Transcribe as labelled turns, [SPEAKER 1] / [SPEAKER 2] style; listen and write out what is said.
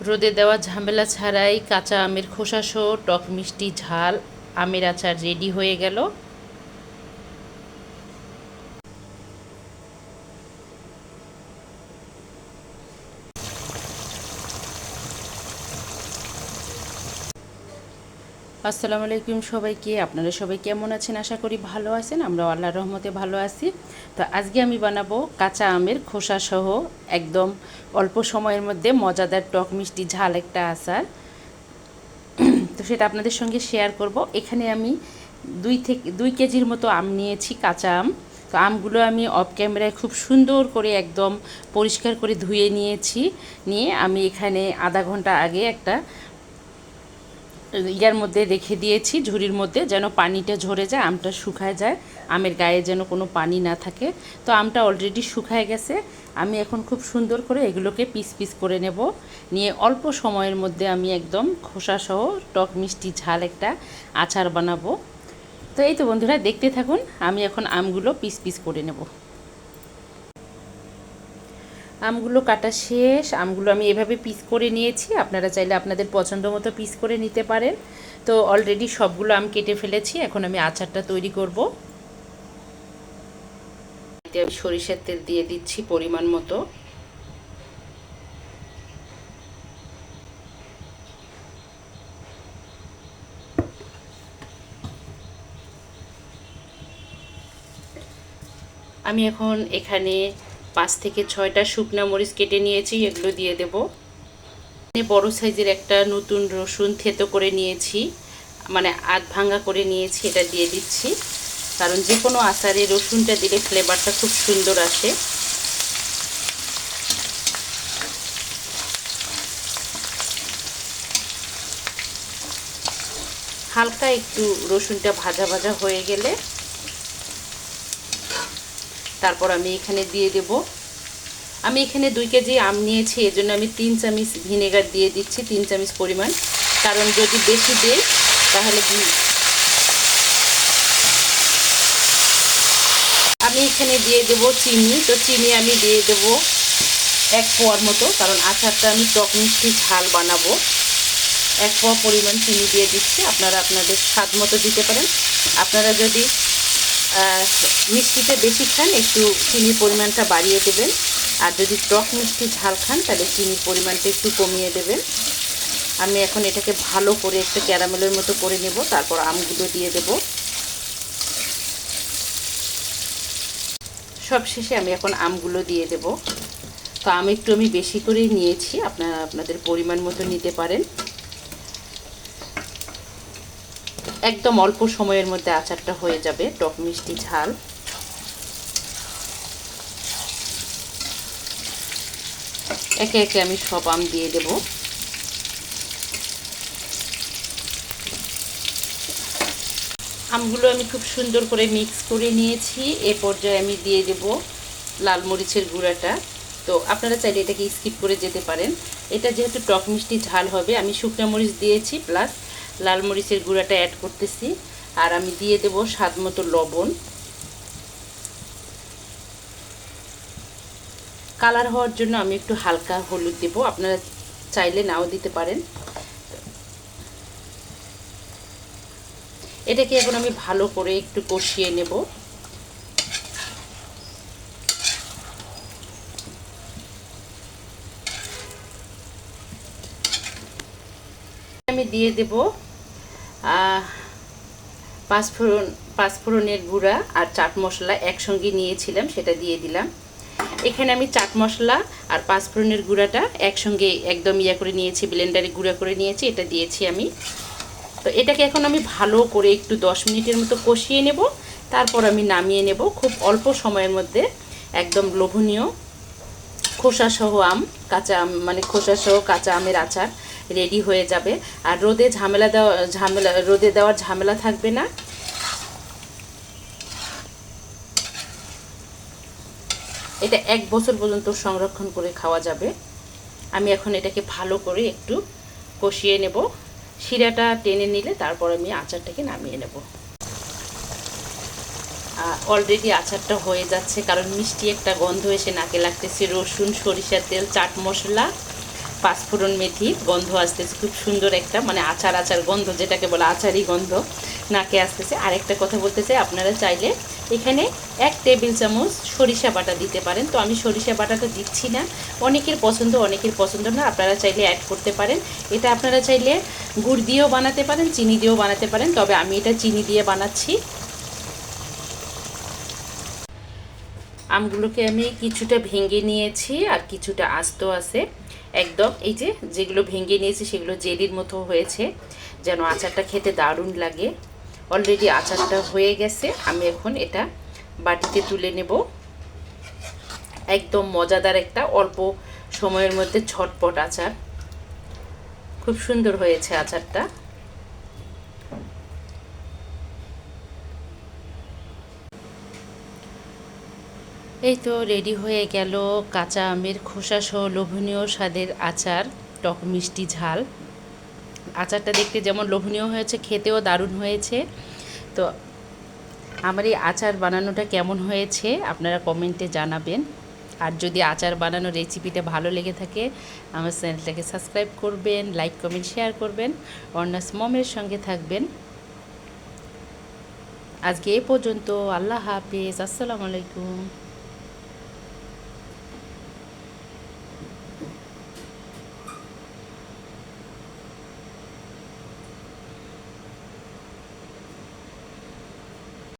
[SPEAKER 1] রোদে দেওয়া ঝামেলা ছাড়াই কাঁচা আমের খোসাসহ টক মিষ্টি ঝাল আমের আচার রেডি হয়ে গেল। আসসালামু আলাইকুম সবাইকে। আপনারা সবাই কেমন আছেন? আশা করি ভালো আছেন। আমরা আল্লাহর রহমতে ভালো আছি। তো আজকে আমি বানাবো কাঁচা আমের খোসাসহ একদম অল্প সময়ের মধ্যে মজাদার টক মিষ্টি ঝাল একটা আচার। তো সেটা আপনাদের সঙ্গে শেয়ার করব। এখানে আমি 2 কেজির মতো আম নিয়েছি, কাঁচা আম। তো আমগুলো আমি অফ ক্যামেরায় খুব সুন্দর করে একদম পরিষ্কার করে ধুয়ে নিয়েছি। নিয়ে আমি এখানে আধা ঘন্টা আগে একটা ইয়ার মধ্যে রেখে দিয়েছি, ঝুড়ির মধ্যে, যেন পানিটা ঝরে যায়, আমটা শুকায় যায়, আমের গায়ে যেন কোনো পানি না থাকে। তো আমটা অলরেডি শুকায় গেছে। আমি এখন খুব সুন্দর করে এগুলোকে পিস পিস করে নেব। নিয়ে অল্প সময়ের মধ্যে আমি একদম খোসাসহ টক মিষ্টি ঝাল একটা আচার বানাবো। তো এই তো বন্ধুরা, দেখতে থাকুন। আমি এখন আমগুলো পিস পিস করে নেব। আমগুলো কাটা শেষ। আমগুলো আমি এভাবে পিস করে নিয়েছি। আপনারা চাইলে আপনাদের পছন্দ মতো পিস করে নিতে পারেন। তো অলরেডি সবগুলো আম কেটে ফেলেছি। এখন আমি আচারটা তৈরি করব। এতে আমি সরিষার তেল দিয়ে দিচ্ছি পরিমাণ মতো। আমি এখন এখানে 5 থেকে 6টা শুকনো মরিচ কেটে নিয়েছি, এগুলো দিয়ে দেব। বড় সাইজের একটা নতুন রসুন থেতো করে নিয়েছি, মানে আধ ভাঙা করে নিয়েছি, এটা দিয়ে দিচ্ছি। কারণ যে কোনো আচারে রসুনটা দিলে ফ্লেভারটা খুব সুন্দর আসে। হালকা একটু রসুনটা ভাজা ভাজা হয়ে গেলে তারপর আমি এখানে দিয়ে দেব। আমি এখানে 2 কেজি আম নিয়েছি, এজন্য আমি 3 চামচ ভিনেগার দিয়ে দিচ্ছি, 3 চামচ পরিমাণ। কারণ যদি বেশি দেই তাহলে আমি এখানে দিয়ে দেব চিনি। তো চিনি আমি দিয়ে দেব 1 পোয়ার মতো, কারণ আচারটা আমি টক মিষ্টি ঝাল বানাবো। 1 পোয়া পরিমাণ চিনি দিয়ে দিচ্ছি। আপনারা আপনাদের স্বাদ মতো দিতে পারেন। আপনারা যদি মিষ্টিতে বেশি খান, একটু চিনির পরিমাণটা বাড়িয়ে দেবেন। আর যদি টক মিষ্টি ঝাল খান তাহলে চিনির পরিমাণটা একটু কমিয়ে দেবেন। আমি এখন এটাকে ভালো করে একটু ক্যারামেলের মতো করে নেব। তারপর আমগুলো দিয়ে দেব। সবশেষে আমি এখন আমগুলো দিয়ে দেব। তো আম একটু আমি বেশি করেই নিয়েছি, আপনারা আপনাদের পরিমাণ মতো নিতে পারেন। একদম অল্প সময়ের মধ্যে আচারটা হয়ে যাবে টক মিষ্টি ঝাল। একে একে আমি সব আম দিয়ে দেব। আমগুলো আমি খুব সুন্দর করে মিক্স করে নিয়েছি। এ পর্যায়ে আমি দিয়ে দেব লাল মরিচের গুঁড়াটা। তো আপনারা চাইলে এটাকে স্কিপ করে যেতে পারেন। এটা যেহেতু টক মিষ্টি ঝাল হবে, আমি শুকনো মরিচ দিয়েছি প্লাস লাল মরিচের গুঁড়াটা অ্যাড করতেছি। আর আমি দিয়ে দেব স্বাদ মতো লবণ। কালার হওয়ার জন্য আমি একটু হালকা হলুদ দেব, আপনারা চাইলে নাও দিতে পারেন। এটাকে এখন আমি ভালো করে একটু কষিয়ে নেব। আমি দিয়ে দেব পাঁচফোড়নের গুঁড়া আর চাট মশলা একসঙ্গে নিয়েছিলাম, সেটা দিয়ে দিলাম। এখানে আমি চাট মশলা আর পাঁচফোড়নের গুঁড়াটা একসঙ্গে একদম করে নিয়েছি, ব্লেন্ডারে গুঁড়া করে নিয়েছি, এটা দিয়েছি আমি। তো এটাকে এখন আমি ভালো করে একটু 10 মিনিটের মতো কষিয়ে নেব। তারপর আমি নামিয়ে নেব। খুব অল্প সময়ের মধ্যে একদম লোভনীয় খোসাসহ আম, কাঁচা আম, মানে খোসাসহ কাঁচা আমের আচার রেডি হয়ে যাবে। আর রোদে দেওয়ার ঝামেলা থাকবে না। এটা 1 বছর পর্যন্ত সংরক্ষণ করে খাওয়া যাবে। আমি এখন এটাকে ভালো করে একটু কষিয়ে নেব। শিরাটা টেনে নিলে তারপর আমি আচারটাকে নামিয়ে নেব। অলরেডি আচারটা হয়ে যাচ্ছে, কারণ মিষ্টি একটা গন্ধ এসে নাকে লাগতেছে। রসুন, সরিষার তেল, চাট মশলা পাঁচফোড়ন মেথি গন্ধ আসতেছে, খুব সুন্দর একটা মানে আচার আচার গন্ধ, যেটাকে বলে আচারই গন্ধ নাকে আসতেছে। আরেকটা কথা বলতে চাই, আপনারা চাইলে এখানে 1 টেবিল চামচ সরিষা বাটা দিতে পারেন। তো আমি সরিষা বাটাটা দিচ্ছি না, অনেকের পছন্দ অনেকের পছন্দ না, আপনারা চাইলে অ্যাড করতে পারেন। এটা আপনারা চাইলে গুড় দিয়েও বানাতে পারেন, চিনি দিয়েও বানাতে পারেন, তবে আমি এটা চিনি দিয়ে বানাচ্ছি। আমগুলোকে আমি কিছুটা ভেঙে নিয়েছি আর কিছুটা আস্ত আছে, একদম এই যে যেগুলো ভেঙে নিয়েছি সেগুলো জেলির মতো হয়েছে, যেন আচারটা খেতে দারুণ লাগে। অলরেডি আচারটা হয়ে গেছে, আমি এখন এটা বাটিতে তুলে নেব। একদম মজাদার একটা অল্প সময়ের মধ্যে ঝটপট আচার, খুব সুন্দর হয়েছে আচারটা। এই তো রেডি হয়ে গেল কাঁচা আমের খোসা সহ লোভনীয় স্বাদের আচার, টক মিষ্টি ঝাল। আচারটা দেখতে যেমন লোভনীয় হয়েছে, খেতেও দারুণ হয়েছে। তো আমার এই আচার বানানোটা কেমন হয়েছে আপনারা কমেন্টে জানাবেন। আর যদি আচার বানানোর রেসিপিটা ভালো লেগে থাকে আমার চ্যানেলটাকে সাবস্ক্রাইব করবেন, লাইক কমেন্ট শেয়ার করবেন, অর্ণাস মমের সঙ্গে থাকবেন। আজকে এ পর্যন্ত, আল্লাহ হাফেজ, আসসালামু আলাইকুম।